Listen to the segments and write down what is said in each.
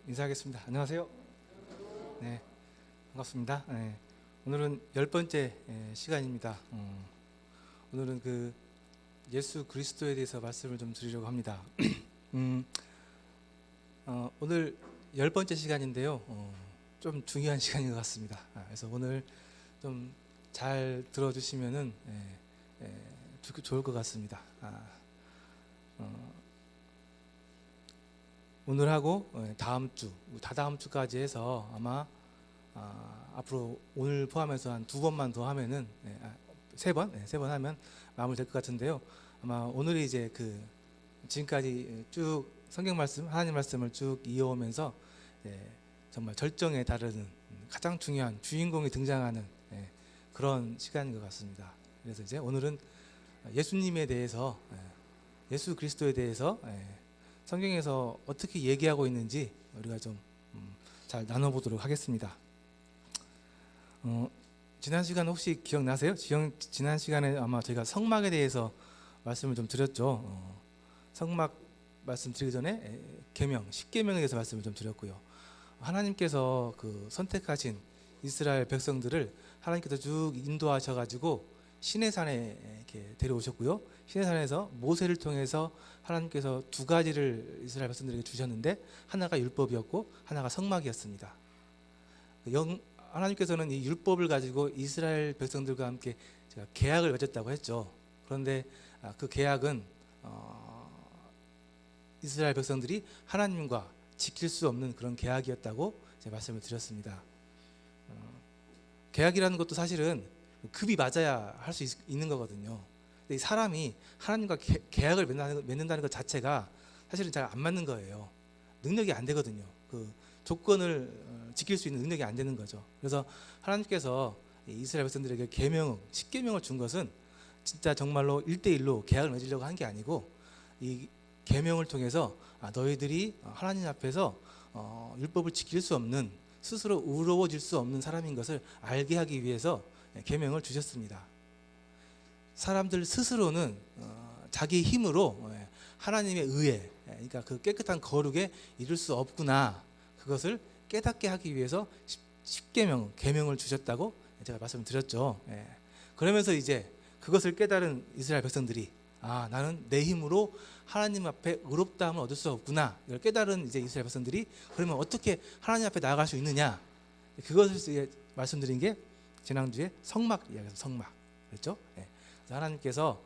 인사하겠습니다. 안녕하세요. 네, 반갑습니다. 네, 오늘은 10번째 시간입니다. 오늘은 그 예수 그리스도에 대해서 말씀을 좀 드리려고 합니다. 음, 오늘 10번째 시간인데요. 좀 중요한 시간인 것 같습니다. 그래서 오늘 좀 잘 들어주시면은 좋을 것 같습니다. 오늘하고 다음 주, 다다음 주까지 해서 아마 앞으로 오늘 포함해서 한 2번만 더 하면은 3번, 3번 하면 마무리될 것 같은데요. 아마 오늘이 이제 그 지금까지 쭉 성경 말씀, 하나님 말씀을 쭉 이어오면서 정말 절정에 다르는 가장 중요한 주인공이 등장하는 그런 시간인 것 같습니다. 그래서 이제 오늘은 예수님에 대해서, 예수 그리스도에 대해서 성경에서 어떻게 얘기하고 있는지 우리가 좀 잘 나눠보도록 하겠습니다. 지난 시간 혹시 기억나세요? 지난 시간에 아마 저희가 성막에 대해서 말씀을 좀 드렸죠. 성막 말씀드리기 전에 계명, 10계명에 대해서 말씀을 좀 드렸고요. 하나님께서 그 선택하신 이스라엘 백성들을 하나님께서 쭉 인도하셔가지고 시내산에 이렇게 데려오셨고요. 시내산에서 모세를 통해서 하나님께서 2가지를 이스라엘 백성들에게 주셨는데 하나가 율법이었고 하나가 성막이었습니다. 하나님께서는 이 율법을 가지고 이스라엘 백성들과 함께 제가 계약을 맺었다고 했죠. 그런데 그 계약은 이스라엘 백성들이 하나님과 지킬 수 없는 그런 계약이었다고 제가 말씀을 드렸습니다. 계약이라는 것도 사실은 급이 맞아야 할 수 있는 거거든요. 근데 이 사람이 하나님과 계약을 맺는다는 것 자체가 사실은 잘 안 맞는 거예요. 능력이 안 되거든요. 그 조건을 지킬 수 있는 능력이 안 되는 거죠. 그래서 하나님께서 이스라엘 백성들에게 계명, 10계명을 준 것은 진짜 정말로 1대1로 계약을 맺으려고 한 게 아니고 이 계명을 통해서 너희들이 하나님 앞에서 율법을 지킬 수 없는, 스스로 의로워질 수 없는 사람인 것을 알게 하기 위해서 계명을 주셨습니다. 사람들 스스로는 자기 힘으로 하나님의 의에, 그러니까 그 깨끗한 거룩에 이룰 수 없구나, 그것을 깨닫게 하기 위해서 10계명, 계명을 주셨다고 제가 말씀을 드렸죠. 그러면서 이제 그것을 깨달은 이스라엘 백성들이 나는 내 힘으로 하나님 앞에 의롭다함을 얻을 수 없구나, 이걸 깨달은 이제 이스라엘 백성들이 그러면 어떻게 하나님 앞에 나아갈 수 있느냐, 그것을 말씀드린 게 지난주에 성막 이야기에서 성막 그랬죠. 그래서 하나님께서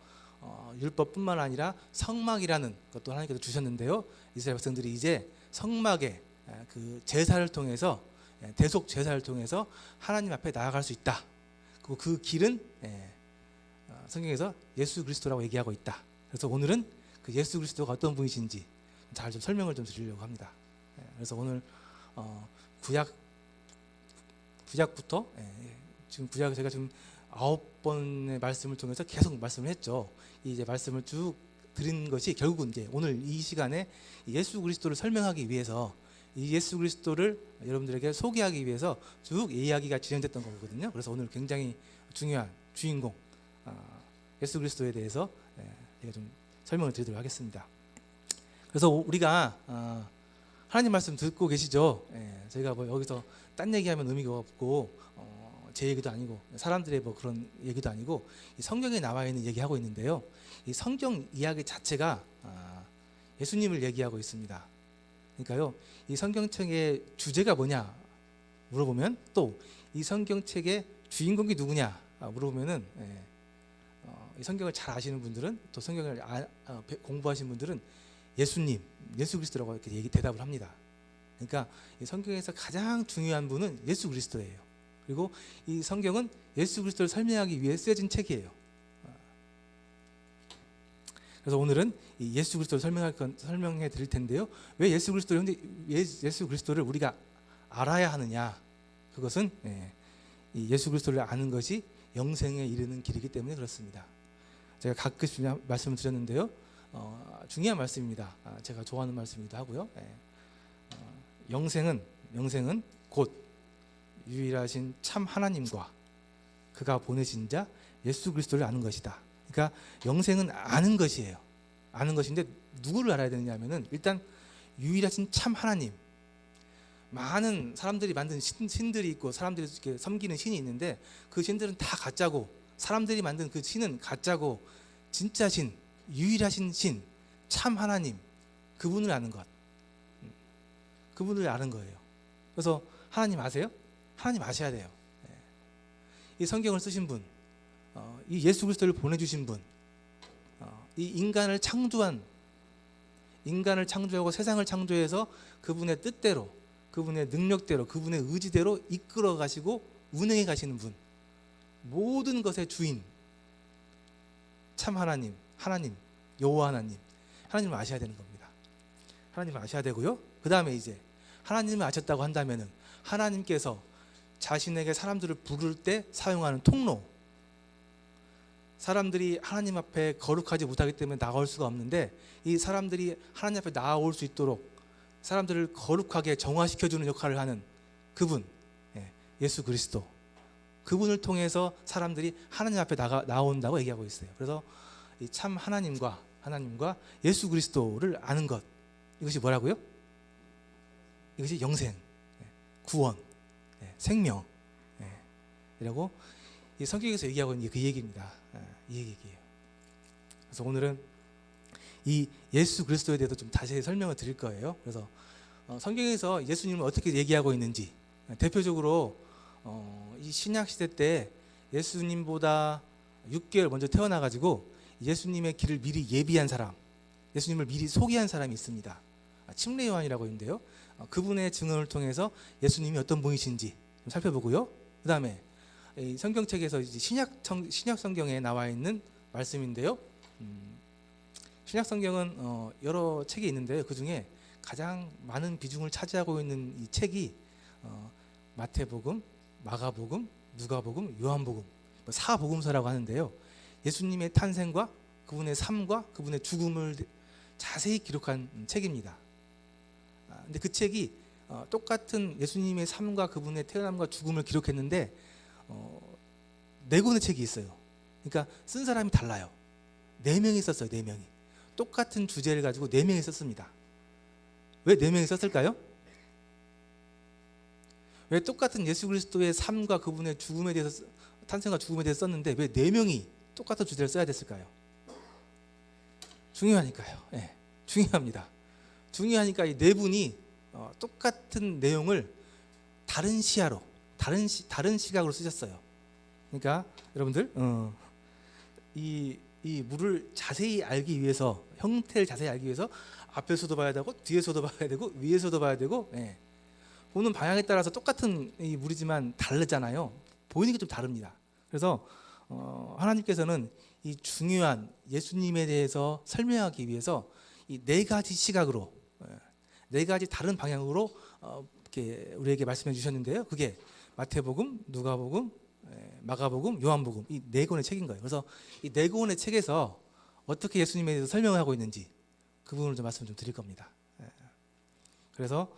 율법뿐만 아니라 성막이라는 것도 하나님께서 주셨는데요. 이스라엘 백성들이 이제 성막의 그 제사를 통해서, 대속 제사를 통해서 하나님 앞에 나아갈 수 있다. 그리고 그 길은 성경에서 예수 그리스도라고 얘기하고 있다. 그래서 오늘은 그 예수 그리스도가 어떤 분이신지 잘 좀 설명을 좀 드리려고 합니다. 그래서 오늘 구약부터 지금 구약을 제가 지금 9번의 말씀을 통해서 계속 말씀을 했죠. 이제 말씀을 쭉 드린 것이 결국은 이제 오늘 이 시간에 예수 그리스도를 설명하기 위해서, 이 예수 그리스도를 여러분들에게 소개하기 위해서 쭉 이야기가 진행됐던 거거든요. 그래서 오늘 굉장히 중요한 주인공 예수 그리스도에 대해서 제가 좀 설명을 드리도록 하겠습니다. 그래서 우리가 하나님 말씀 듣고 계시죠? 저희가 뭐 여기서 딴 얘기하면 의미가 없고 제 얘기도 아니고 사람들의 뭐 그런 얘기도 아니고 이 성경에 나와 있는 얘기하고 있는데요. 이 성경 이야기 자체가 예수님을 얘기하고 있습니다. 그러니까요, 이 성경책의 주제가 뭐냐 물어보면, 또 이 성경책의 주인공이 누구냐 물어보면은 이 성경을 잘 아시는 분들은, 또 성경을 공부하신 분들은 예수님, 예수 그리스도라고 이렇게 대답을 합니다. 그러니까 이 성경에서 가장 중요한 분은 예수 그리스도예요. 그리고 이 성경은 예수 그리스도를 설명하기 위해 쓰여진 책이에요. 그래서 오늘은 이 예수 그리스도를 설명해 드릴 텐데요. 왜 예수 그리스도를 우리가 알아야 하느냐? 그것은 이 예수 그리스도를 아는 것이 영생에 이르는 길이기 때문에 그렇습니다. 제가 가끔씩 말씀을 드렸는데요. 중요한 말씀입니다. 제가 좋아하는 말씀이기도 하고요. 영생은 곧 유일하신 참 하나님과 그가 보내신 자 예수 그리스도를 아는 것이다. 그러니까 영생은 아는 것이에요. 아는 것인데 누구를 알아야 되느냐 하면은 일단 유일하신 참 하나님, 많은 사람들이 만든 신들이 있고 사람들이 이렇게 섬기는 신이 있는데 그 신들은 다 가짜고 사람들이 만든 그 신은 가짜고 진짜 신, 유일하신 신, 참 하나님 그분을 아는 것. 그분을 아는 거예요. 그래서 하나님 아세요? 하나님 아셔야 돼요. 이 성경을 쓰신 분, 이 예수 그리스도를 보내주신 분, 이 인간을 창조하고 세상을 창조해서 그분의 뜻대로, 그분의 능력대로, 그분의 의지대로 이끌어 가시고 운행해 가시는 분, 모든 것의 주인, 참 하나님, 여호와 하나님을 아셔야 되는 겁니다. 하나님을 아셔야 되고요. 그 다음에 이제 하나님을 아셨다고 한다면은 하나님께서 자신에게 사람들을 부를 때 사용하는 통로, 사람들이 하나님 앞에 거룩하지 못하기 때문에 나올 수가 없는데 이 사람들이 하나님 앞에 나올 수 있도록 사람들을 거룩하게 정화시켜주는 역할을 하는 그분, 예수 그리스도, 그분을 통해서 사람들이 하나님 앞에 나온다고 얘기하고 있어요. 그래서 이 참 하나님과 예수 그리스도를 아는 것, 이것이 뭐라고요? 이것이 영생, 구원, 생명 이라고 이 성경에서 얘기하고 있는 게 그 얘기입니다. 이 얘기예요. 그래서 오늘은 이 예수 그리스도에 대해서 좀 자세히 설명을 드릴 거예요. 그래서 성경에서 예수님을 어떻게 얘기하고 있는지, 대표적으로 이 신약 시대 때 예수님보다 6개월 먼저 태어나가지고 예수님의 길을 미리 예비한 사람, 예수님을 미리 소개한 사람이 있습니다. 침례 요한이라고 있는데요. 그분의 증언을 통해서 예수님이 어떤 분이신지 좀 살펴보고요. 그 다음에 성경책에서 이제 신약 성경에 나와 있는 말씀인데요. 신약 성경은 여러 책이 있는데요. 그 중에 가장 많은 비중을 차지하고 있는 이 책이 마태복음, 마가복음, 누가복음, 요한복음, 사복음서라고 하는데요. 예수님의 탄생과 그분의 삶과 그분의 죽음을 자세히 기록한 책입니다. 근데 그 책이 똑같은 예수님의 삶과 그분의 태어남과 죽음을 기록했는데 4권의 책이 있어요. 그러니까 쓴 사람이 달라요. 4명이 썼어요. 4명이 똑같은 주제를 가지고 4명이 썼습니다. 왜 4명이 썼을까요? 왜 똑같은 예수 그리스도의 삶과 그분의 죽음에 대해서, 탄생과 죽음에 대해서 썼는데 왜 4명이 똑같은 주제를 써야 됐을까요? 중요하니까요. 중요합니다. 중요하니까 이 4분이 똑같은 내용을 다른 시야로, 다른 시각으로 쓰셨어요. 그러니까 여러분들 이 물을 자세히 알기 위해서, 형태를 자세히 알기 위해서 앞에서도 봐야 되고 뒤에서도 봐야 되고 위에서도 봐야 되고, 보는 방향에 따라서 똑같은 이 물이지만 다르잖아요. 보이는 게 좀 다릅니다. 그래서 하나님께서는 이 중요한 예수님에 대해서 설명하기 위해서 이 4가지 시각으로, 4가지 다른 방향으로 이렇게 우리에게 말씀해 주셨는데요. 그게 마태복음, 누가복음, 마가복음, 요한복음, 이 4권의 책인 거예요. 그래서 이 4권의 책에서 어떻게 예수님에 대해서 설명을 하고 있는지 그 부분을 좀 말씀을 좀 드릴 겁니다. 그래서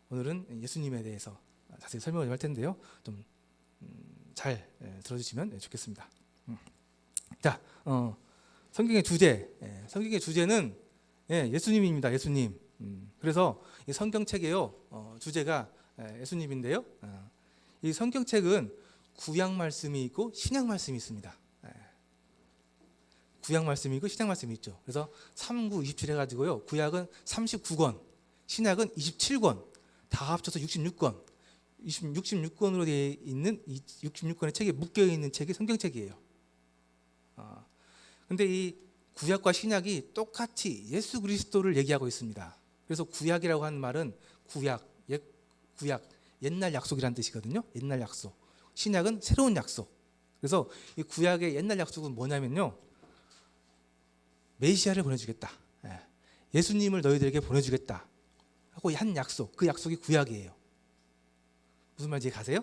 오늘은 예수님에 대해서 자세히 설명을 좀 할 텐데요. 좀 잘 들어주시면 좋겠습니다. 자, 성경의 주제는 예수님입니다. 예수님. 그래서 이 성경책에요, 주제가 예수님인데요. 이 성경책은 구약 말씀이 있고 신약 말씀이 있습니다. 구약 말씀이 있고 신약 말씀이 있죠. 그래서 39, 27 해가지고요. 구약은 39권, 신약은 27권, 다 합쳐서 66권. 66권으로 되어 있는 이 66권의 책에 묶여 있는 책이 성경책이에요. 근데 이 구약과 신약이 똑같이 예수 그리스도를 얘기하고 있습니다. 그래서 구약이라고 하는 말은 구약, 옛날 약속이라는 뜻이거든요. 옛날 약속. 신약은 새로운 약속. 그래서 이 구약의 옛날 약속은 뭐냐면요, 메시아를 보내주겠다, 예수님을 너희들에게 보내주겠다 하고 한 약속, 그 약속이 구약이에요. 무슨 말인지 가세요?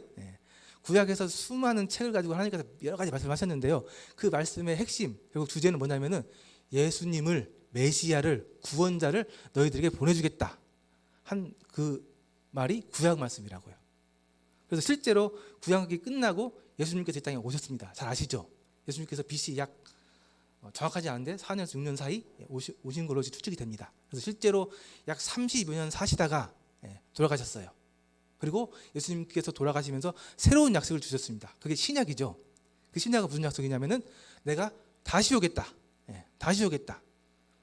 구약에서 수많은 책을 가지고 하나님께서 여러 가지 말씀하셨는데요. 그 말씀의 핵심, 결국 주제는 뭐냐면은 예수님을, 메시아를, 구원자를 너희들에게 보내주겠다 한 그 말이 구약 말씀이라고요. 그래서 실제로 구약이 끝나고 예수님께서 이 땅에 오셨습니다. 잘 아시죠? 예수님께서 BC 약 정확하지 않은데 4년에서 6년 사이 오신 걸로 추측이 됩니다. 그래서 실제로 약 30여 년 사시다가 돌아가셨어요. 그리고 예수님께서 돌아가시면서 새로운 약속을 주셨습니다. 그게 신약이죠. 그 신약은 무슨 약속이냐면은 내가 다시 오겠다. 다시 오겠다.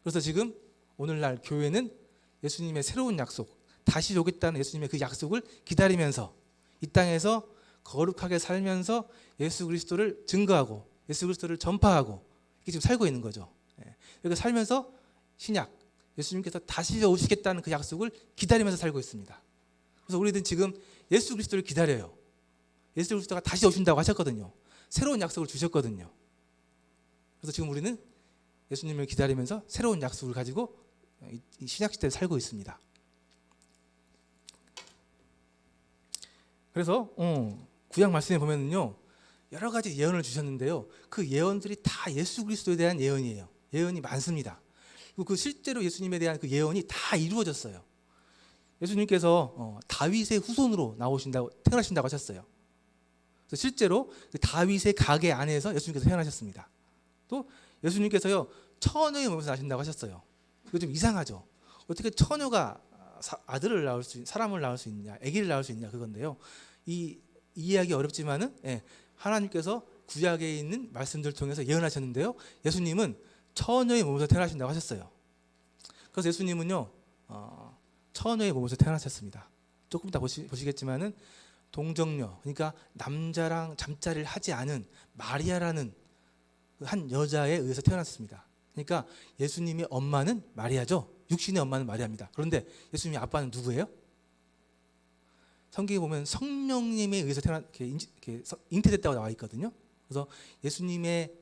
그래서 지금 오늘날 교회는 예수님의 새로운 약속, 다시 오겠다는 예수님의 그 약속을 기다리면서 이 땅에서 거룩하게 살면서 예수 그리스도를 증거하고 예수 그리스도를 전파하고 이렇게 지금 살고 있는 거죠. 이렇게 살면서 신약, 예수님께서 다시 오시겠다는 그 약속을 기다리면서 살고 있습니다. 그래서 우리들은 지금 예수 그리스도를 기다려요. 예수 그리스도가 다시 오신다고 하셨거든요. 새로운 약속을 주셨거든요. 그래서 지금 우리는 예수님을 기다리면서 새로운 약속을 가지고 이 신약 시대에 살고 있습니다. 그래서 구약 말씀에 보면은요 여러 가지 예언을 주셨는데요. 그 예언들이 다 예수 그리스도에 대한 예언이에요. 예언이 많습니다. 그리고 그 실제로 예수님에 대한 그 예언이 다 이루어졌어요. 예수님께서 다윗의 후손으로 태어나신다고 하셨어요. 그래서 실제로 그 다윗의 가게 안에서 예수님께서 태어나셨습니다. 또 예수님께서요 처녀의 몸에서 나신다고 하셨어요. 이거 좀 이상하죠. 어떻게 처녀가 아들을 낳을 수, 사람을 낳을 수 있냐, 아기를 낳을 수 있냐 그건데요. 이해하기 어렵지만은 하나님께서 구약에 있는 말씀들을 통해서 예언하셨는데요. 예수님은 처녀의 몸에서 태어나신다고 하셨어요. 그래서 예수님은요 처녀의 몸에서 태어나셨습니다. 조금 이따 보시겠지만은 동정녀, 그러니까 남자랑 잠자리를 하지 않은 마리아라는 한 여자에 의해서 태어났습니다. 그러니까 예수님의 엄마는 마리아죠. 육신의 엄마는 마리아입니다. 그런데 예수님의 아빠는 누구예요? 성경에 보면 성령님에 의해서 잉태됐다고 나와 있거든요. 그래서 예수님의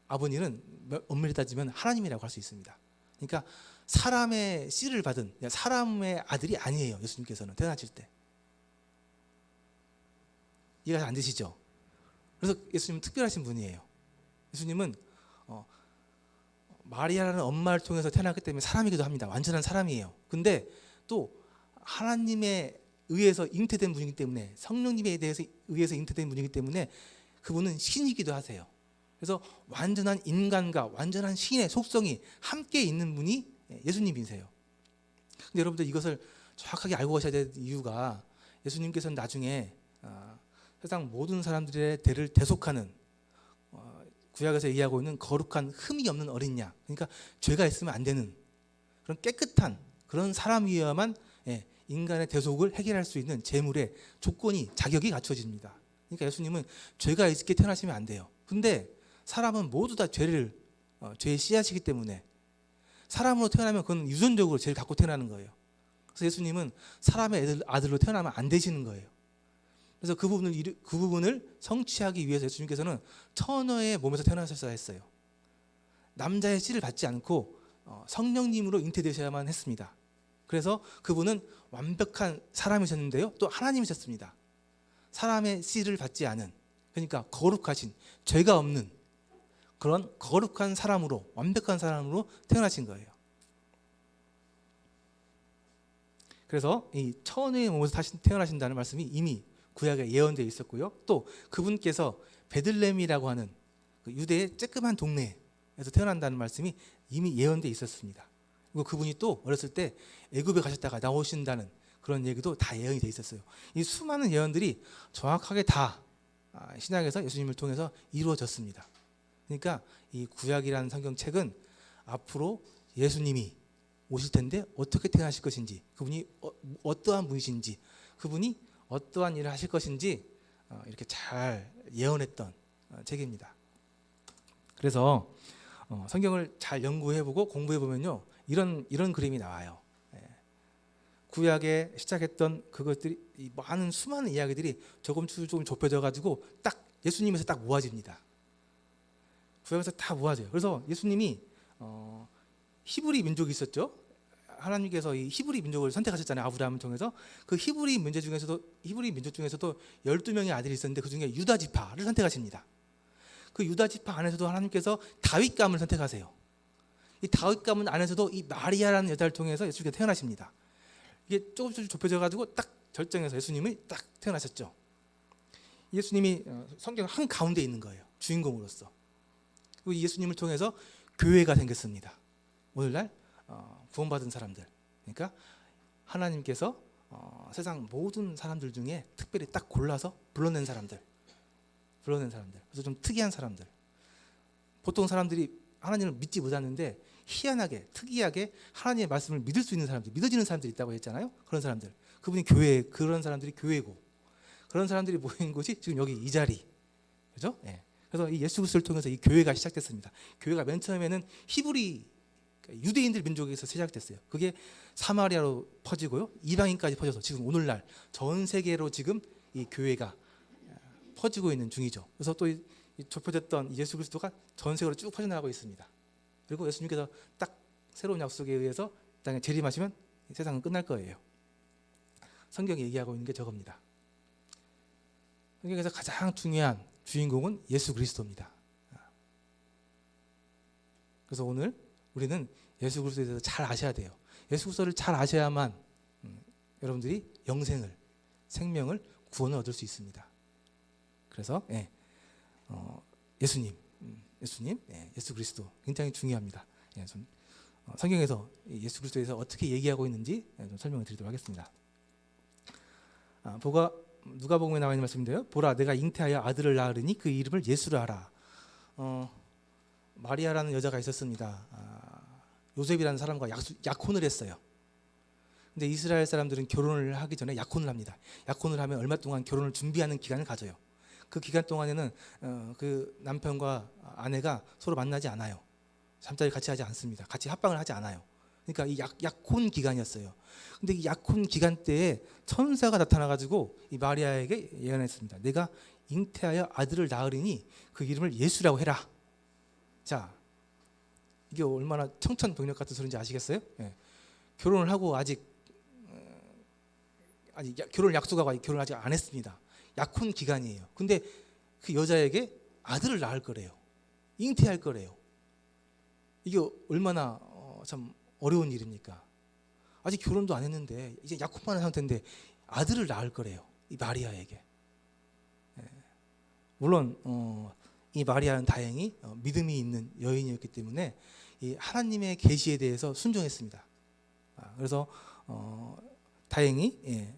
아버님은 엄밀히 따지면 하나님이라고 할 수 있습니다. 그러니까 사람의 씨를 받은 사람의 아들이 아니에요. 예수님께서는 태어나실 때. 이해가 안 되시죠? 그래서 예수님은 특별하신 분이에요. 예수님은 마리아라는 엄마를 통해서 태어났기 때문에 사람이기도 합니다. 완전한 사람이에요. 근데 또 하나님에 의해서 잉태된 분이기 때문에 성령님에 의해서 잉태된 분이기 때문에 그분은 신이기도 하세요. 그래서 완전한 인간과 완전한 신의 속성이 함께 있는 분이 예수님이세요. 근데 여러분들 이것을 정확하게 알고 가셔야 될 이유가 예수님께서는 나중에 세상 모든 사람들의 대를 대속하는 구약에서 얘기하고 있는 거룩한 흠이 없는 어린 양, 그러니까 죄가 있으면 안 되는 그런 깨끗한 그런 사람이어야만 인간의 대속을 해결할 수 있는 제물의 조건이 자격이 갖춰집니다. 그러니까 예수님은 죄가 있게 태어나시면 안 돼요. 근데 사람은 모두 다 죄의 씨앗이기 때문에 사람으로 태어나면 그건 유전적으로 죄를 갖고 태어나는 거예요. 그래서 예수님은 사람의 아들로 태어나면 안 되시는 거예요. 그래서 그 부분을 성취하기 위해서 예수님께서는 처녀의 몸에서 태어나셨어야 했어요. 남자의 씨를 받지 않고 성령님으로 잉태되셔야만 했습니다. 그래서 그분은 완벽한 사람이셨는데요, 또 하나님이셨습니다. 사람의 씨를 받지 않은, 그러니까 거룩하신, 죄가 없는 그런 거룩한 사람으로, 완벽한 사람으로 태어나신 거예요. 그래서 이 처녀의 몸에서 다시 태어나신다는 말씀이 이미 구약에 예언되어 있었고요. 또 그분께서 베들레헴이라고 하는 그 유대의 쬐끄만 동네에서 태어난다는 말씀이 이미 예언되어 있었습니다. 그리고 그분이 또 어렸을 때 애굽에 가셨다가 나오신다는 그런 얘기도 다 예언이 되어 있었어요. 이 수많은 예언들이 정확하게 다 신약에서 예수님을 통해서 이루어졌습니다. 그러니까 이 구약이라는 성경책은 앞으로 예수님이 오실 텐데 어떻게 태어나실 것인지, 그분이 어떠한 분이신지, 그분이 어떠한 일을 하실 것인지 이렇게 잘 예언했던 책입니다. 그래서 성경을 잘 연구해보고 공부해보면요, 이런 그림이 나와요. 구약에 시작했던 그것들이, 많은 수많은 이야기들이 조금 좁혀져 가지고 딱 예수님에서 딱 모아집니다. 구약에서 다 모아져요. 그래서 예수님이 히브리 민족이 있었죠. 하나님께서 이 히브리 민족을 선택하셨잖아요. 아브라함을 통해서. 그 히브리 민족 중에서도 12명의 아들이 있었는데 그 중에 유다 지파를 선택하십니다. 그 유다 지파 안에서도 하나님께서 다윗 가문을 선택하세요. 이 다윗 가문 안에서도 이 마리아라는 여자를 통해서 예수님께서 태어나십니다. 이게 조금씩 좁혀져 가지고 딱 결정해서 예수님이 딱 태어나셨죠. 예수님이 성경 한 가운데 있는 거예요. 주인공으로서. 그리고 예수님을 통해서 교회가 생겼습니다. 오늘날 구원받은 사람들, 그러니까 하나님께서 세상 모든 사람들 중에 특별히 딱 골라서 불러낸 사람들. 그래서 좀 특이한 사람들. 보통 사람들이 하나님을 믿지 못하는데 희한하게, 특이하게 하나님의 말씀을 믿을 수 있는 사람들, 믿어지는 사람들이 있다고 했잖아요. 그런 사람들. 그런 사람들이 교회고, 그런 사람들이 모인 곳이 지금 여기 이 자리. 그죠? 예. 그래서 이 예수 그리스도를 통해서 이 교회가 시작됐습니다. 교회가 맨 처음에는 히브리, 유대인들 민족에서 시작됐어요. 그게 사마리아로 퍼지고요, 이방인까지 퍼져서 지금 오늘날 전 세계로 지금 이 교회가 퍼지고 있는 중이죠. 그래서 또 이 좁혀졌던 예수 그리스도가 전 세계로 쭉 퍼져나가고 있습니다. 그리고 예수님께서 딱 새로운 약속에 의해서 땅에 재림하시면 세상은 끝날 거예요. 성경이 얘기하고 있는 게 저겁니다. 성경에서 가장 중요한 주인공은 예수 그리스도입니다. 그래서 오늘 우리는 예수 그리스도에 대해서 잘 아셔야 돼요. 예수 그리스도를 잘 아셔야만 여러분들이 영생을, 생명을, 구원을 얻을 수 있습니다. 그래서 예수님, 예수 그리스도 굉장히 중요합니다. 성경에서 예수 그리스도에서 어떻게 얘기하고 있는지 좀 설명을 드리도록 하겠습니다. 누가복음에 나와 있는 말씀인데요. 보라, 내가 잉태하여 아들을 낳으리니 그 이름을 예수라 하라. 마리아라는 여자가 있었습니다. 요셉이라는 사람과 약혼을 했어요. 근데 이스라엘 사람들은 결혼을 하기 전에 약혼을 합니다. 약혼을 하면 얼마 동안 결혼을 준비하는 기간을 가져요. 그 기간 동안에는 그 남편과 아내가 서로 만나지 않아요. 잠자리 같이 하지 않습니다. 같이 합방을 하지 않아요. 그러니까 이 약혼 기간이었어요. 근데 이 약혼 기간 때에 천사가 나타나가지고 이 마리아에게 예언했습니다. 내가 잉태하여 아들을 낳으리니 그 이름을 예수라고 해라. 자, 이게 얼마나 청천벽력 같은 소리인지 아시겠어요? 예. 결혼을 하고 아직 결혼을 약속하고 결혼을 아직 안 했습니다. 약혼 기간이에요. 근데 그 여자에게 아들을 낳을 거래요. 잉태할 거래요. 이게 얼마나 참 어려운 일입니까? 아직 결혼도 안 했는데 이제 약혼만 한 상태인데 아들을 낳을 거래요. 이 마리아에게. 물론 이 마리아는 다행히 믿음이 있는 여인이었기 때문에 이 하나님의 계시에 대해서 순종했습니다. 그래서 다행히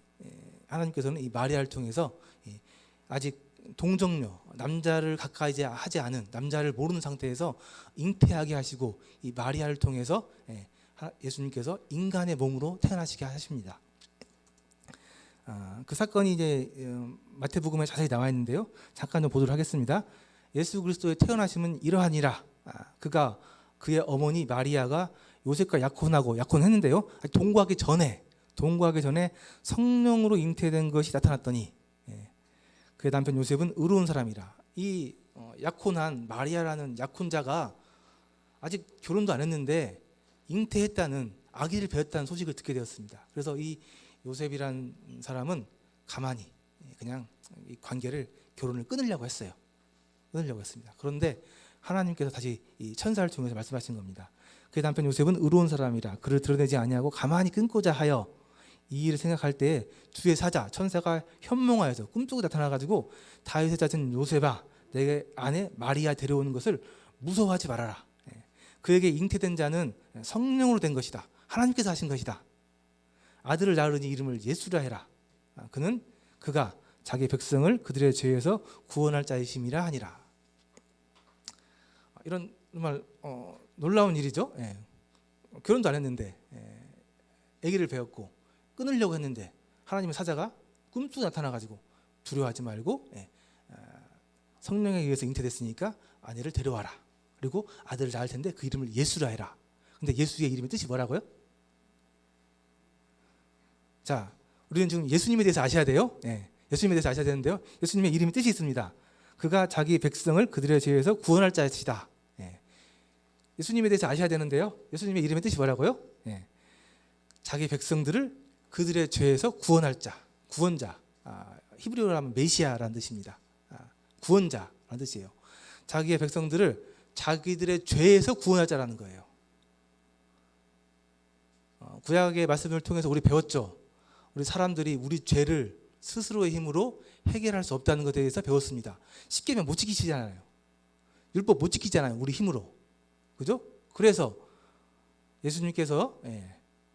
하나님께서는 이 마리아를 통해서 아직 동정녀, 남자를 가까이 하지 않은, 남자를 모르는 상태에서 잉태하게 하시고 이 마리아를 통해서 예수님께서 인간의 몸으로 태어나시게 하십니다. 그 사건이 이제 마태복음에 자세히 나와 있는데요. 잠깐 좀 보도록 하겠습니다. 예수 그리스도의 태어나심은 이러하니라. 그의 어머니 마리아가 요셉과 약혼했는데요. 동거하기 전에 성령으로 잉태된 것이 나타났더니 그의 남편 요셉은 의로운 사람이라. 이 약혼한 마리아라는 약혼자가 아직 결혼도 안 했는데 잉태했다는, 아기를 배웠다는 소식을 듣게 되었습니다. 그래서 이 요셉이라는 사람은 가만히 그냥 이 결혼을 끊으려고 했습니다. 그런데 하나님께서 다시 이 천사를 통해서 말씀하신 겁니다. 그의 남편 요셉은 의로운 사람이라 그를 드러내지 아니하고 가만히 끊고자 하여 이 일을 생각할 때 주의 사자 천사가 현몽하여서 꿈속에 나타나가지고 다윗의 자손 요셉아, 내 아내 마리아 데려오는 것을 무서워하지 말아라. 그에게 잉태된 자는 성령으로 된 것이다. 하나님께서 하신 것이다. 아들을 낳으니 이름을 예수라 해라. 그가 자기 백성을 그들의 죄에서 구원할 자이심이라 하니라. 이런 정말 놀라운 일이죠. 결혼도 안 했는데 아기를 배웠고 끊으려고 했는데 하나님의 사자가 꿈속에 나타나가지고 두려워하지 말고 성령에 의해서 잉태됐으니까 아내를 데려와라. 그리고 아들을 낳을 텐데 그 이름을 예수라 해라. 근데 예수의 이름의 뜻이 뭐라고요? 자, 우리는 지금 예수님에 대해서 아셔야 돼요. 예수님에 대해서 아셔야 되는데요. 예수님의 이름의 뜻이 있습니다. 그가 자기 백성을 그들의 죄에서 구원할 자이시다. 예수님에 대해서 아셔야 되는데요. 예수님의 이름의 뜻이 뭐라고요? 자기 백성들을 그들의 죄에서 구원할 자, 구원자. 히브리어로 하면 메시아라는 뜻입니다. 구원자라는 뜻이에요. 자기의 백성들을 자기들의 죄에서 구원할 자라는 거예요. 구약의 말씀을 통해서 우리 배웠죠. 우리 사람들이 우리 죄를 스스로의 힘으로 해결할 수 없다는 것에 대해서 배웠습니다. 십계명 못 지키시잖아요. 율법 못 지키잖아요. 우리 힘으로. 그죠? 그래서 예수님께서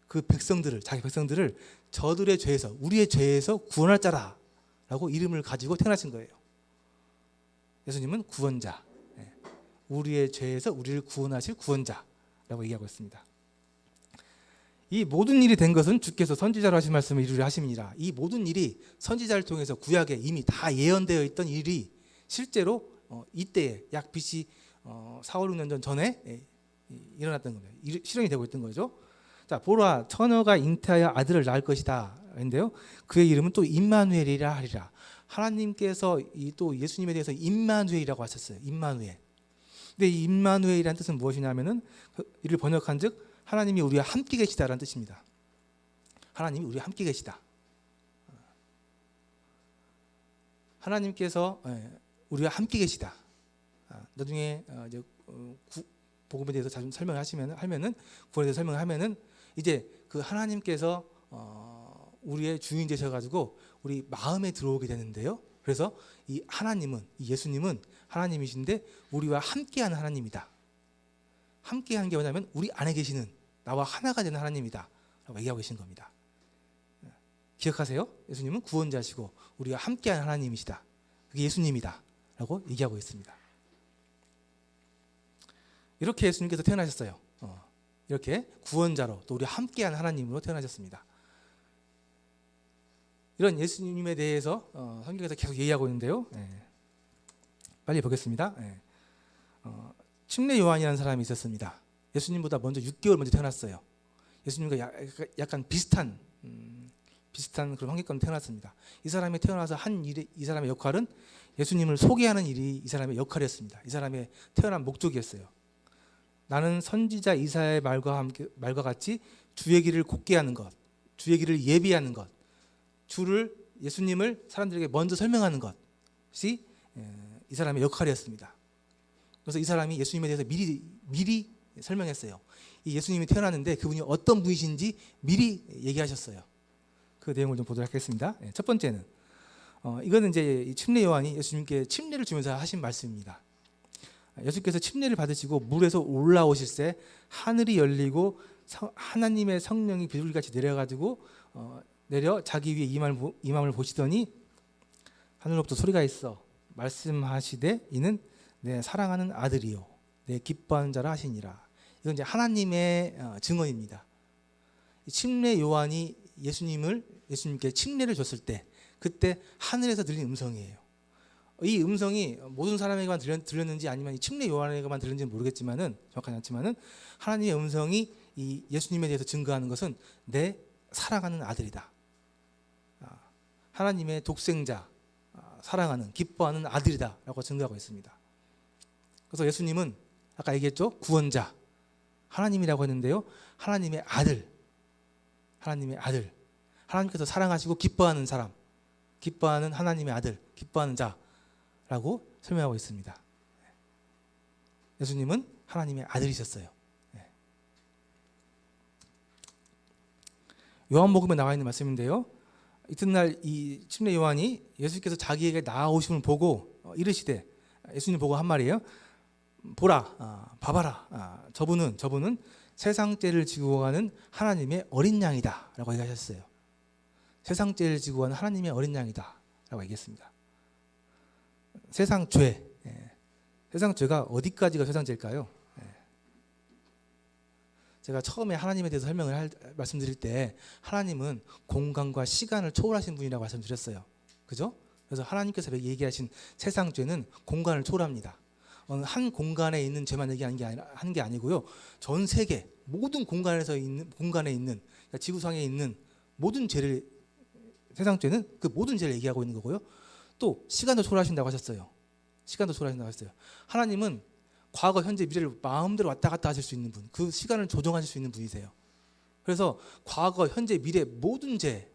그 백성들을, 자기 백성들을 저들의 죄에서, 우리의 죄에서 구원할 자라라고 이름을 가지고 태어나신 거예요. 예수님은 구원자, 우리의 죄에서 우리를 구원하실 구원자라고 얘기하고 있습니다. 이 모든 일이 된 것은 주께서 선지자로 하신 말씀을 이루려 하심이니라. 이 모든 일이 선지자를 통해서 구약에 이미 다 예언되어 있던 일이 실제로 이때에 약 BC 4, 5, 6년 전에 일어났던 겁니다. 실현이 되고 있던 거죠. 자, 보라, 처녀가 잉태하여 아들을 낳을 것이다. 인데요, 그의 이름은 또 임마누엘이라 하리라. 하나님께서 또 예수님에 대해서 임마누엘이라고 하셨어요. 임마누엘. 근데 이 임마누엘이라는 뜻은 무엇이냐면은 이를 번역한즉 하나님이 우리와 함께 계시다라는 뜻입니다. 하나님이 우리와 함께 계시다. 하나님께서 우리와 함께 계시다. 나중에 이제 복음에 대해서 자주 설명을 하면은 구원에 대해서 설명을 하면은 이제 그 하나님께서 우리의 주인 되셔가지고 우리 마음에 들어오게 되는데요. 그래서 이 하나님은, 이 예수님은 하나님이신데 우리와 함께하는 하나님이다. 함께하는 게 뭐냐면 우리 안에 계시는, 나와 하나가 되는 하나님이다 라고 얘기하고 계신 겁니다. 기억하세요? 예수님은 구원자시고 우리와 함께하는 하나님이시다. 그게 예수님이다 라고 얘기하고 있습니다. 이렇게 예수님께서 태어나셨어요. 이렇게 구원자로 또 우리와 함께하는 하나님으로 태어나셨습니다. 이런 예수님에 대해서 성경에서 계속 얘기하고 있는데요. 빨리 보겠습니다. 침례 요한이라는 사람이 있었습니다. 예수님보다 먼저 6개월 먼저 태어났어요. 예수님과 약간 비슷한 그런 환경 가운데 태어났습니다. 이 사람이 태어나서 한 일이, 이 사람의 역할은 예수님을 소개하는 일이 이 사람의 역할이었습니다. 이 사람의 태어난 목적이었어요. 나는 선지자 이사야의 말과 같이 주의 길을 곧게 하는 것, 주의 길을 예비하는 것, 예수님을 사람들에게 먼저 설명하는 것이 이 사람의 역할이었습니다. 그래서 이 사람이 예수님에 대해서 미리 설명했어요. 이 예수님이 태어났는데 그분이 어떤 분이신지 미리 얘기하셨어요. 그 내용을 좀 보도록 하겠습니다. 첫 번째는 이거는 이제 이 침례 요한이 예수님께 침례를 주면서 하신 말씀입니다. 예수께서 침례를 받으시고 물에서 올라오실 때 하늘이 열리고 하나님의 성령이 비둘기같이 내려가지고 내려 자기 위에 임함을 보시더니 하늘로부터 소리가 있어 말씀하시되 이는 내 사랑하는 아들이요 내 기뻐하는 자라 하시니라. 이건 이제 하나님의 증언입니다. 침례 요한이 예수님께 침례를 줬을 때 그때 하늘에서 들린 음성이에요. 이 음성이 모든 사람에게만 들렸는지 아니면 이 침례 요한에게만 들렸는지는 모르겠지만은, 정확하지 않지만은 하나님의 음성이 이 예수님에 대해서 증거하는 것은 내 사랑하는 아들이다. 하나님의 독생자, 사랑하는, 기뻐하는 아들이다라고 증거하고 있습니다. 그래서 예수님은 아까 얘기했죠, 구원자, 하나님이라고 했는데요, 하나님의 아들, 하나님께서 사랑하시고 기뻐하는 사람, 기뻐하는 하나님의 아들, 기뻐하는 자라고 설명하고 있습니다. 예수님은 하나님의 아들이셨어요. 요한복음에 나와 있는 말씀인데요, 이튿날 이 침례 요한이 예수께서 자기에게 나아오심을 보고 이르시되, 예수님 보고 한 말이에요. 보라, 봐봐라, 저분은 세상 죄를 지고 가는 하나님의 어린 양이다 라고 얘기하셨어요. 세상 죄를 지고 가는 하나님의 어린 양이다 라고 얘기했습니다. 세상 죄, 세상 죄가 어디까지가 세상 죄일까요? 제가 처음에 하나님에 대해서 말씀드릴 때 하나님은 공간과 시간을 초월하신 분이라고 말씀드렸어요. 그죠? 그래서 하나님께서 얘기하신 세상 죄는 공간을 초월합니다. 한 공간에 있는 죄만 얘기하는 게 아니고요. 전 세계 모든 공간에 있는, 그러니까 지구상에 있는 모든 죄를, 세상 죄는 그 모든 죄를 얘기하고 있는 거고요. 또 시간도 초월하신다고 하셨어요. 하나님은 과거, 현재, 미래를 마음대로 왔다 갔다 하실 수 있는 분, 그 시간을 조정하실 수 있는 분이세요. 그래서 과거, 현재, 미래 모든 죄,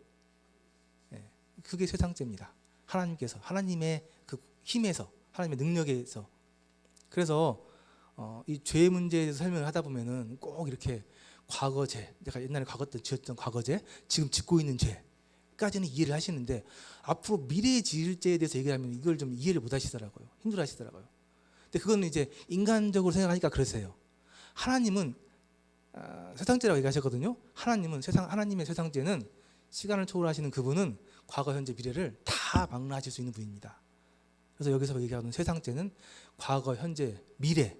그게 세상죄입니다. 하나님께서, 하나님의 그 힘에서, 하나님의 능력에서. 그래서 이 죄 문제에 대해서 설명을 하다 보면은 꼭 이렇게 과거죄, 내가 옛날에 과거 때 지었던 과거죄, 지금 짓고 있는 죄까지는 이해를 하시는데 앞으로 미래에 지을 죄에 대해서 얘기하면 이걸 좀 이해를 못 하시더라고요. 힘들어 하시더라고요. 근데 그거는 이제 인간적으로 생각하니까 그러세요. 하나님은 세상죄라고 얘기하셨거든요. 하나님의 세상죄는 시간을 초월하시는 그분은 과거, 현재, 미래를 다 망라하실 수 있는 분입니다. 그래서 여기서 얘기하는 세상죄는 과거, 현재, 미래,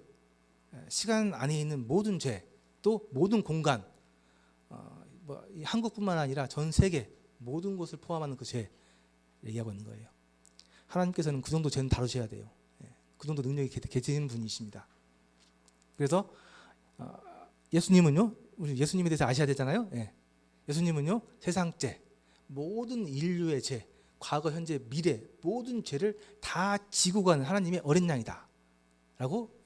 시간 안에 있는 모든 죄, 또 모든 공간, 이 한국뿐만 아니라 전 세계 모든 곳을 포함하는 그 죄 얘기하고 있는 거예요. 하나님께서는 그 정도 죄는 다루셔야 돼요. 그 정도 능력이 계시는 분이십니다. 그래서 예수님은요, 우리 예수님에 대해서 아셔야 되잖아요. 예수님은요, 세상죄, 모든 인류의 죄, 과거, 현재, 미래 모든 죄를 다 지고 가는 하나님의 어린 양이다 라고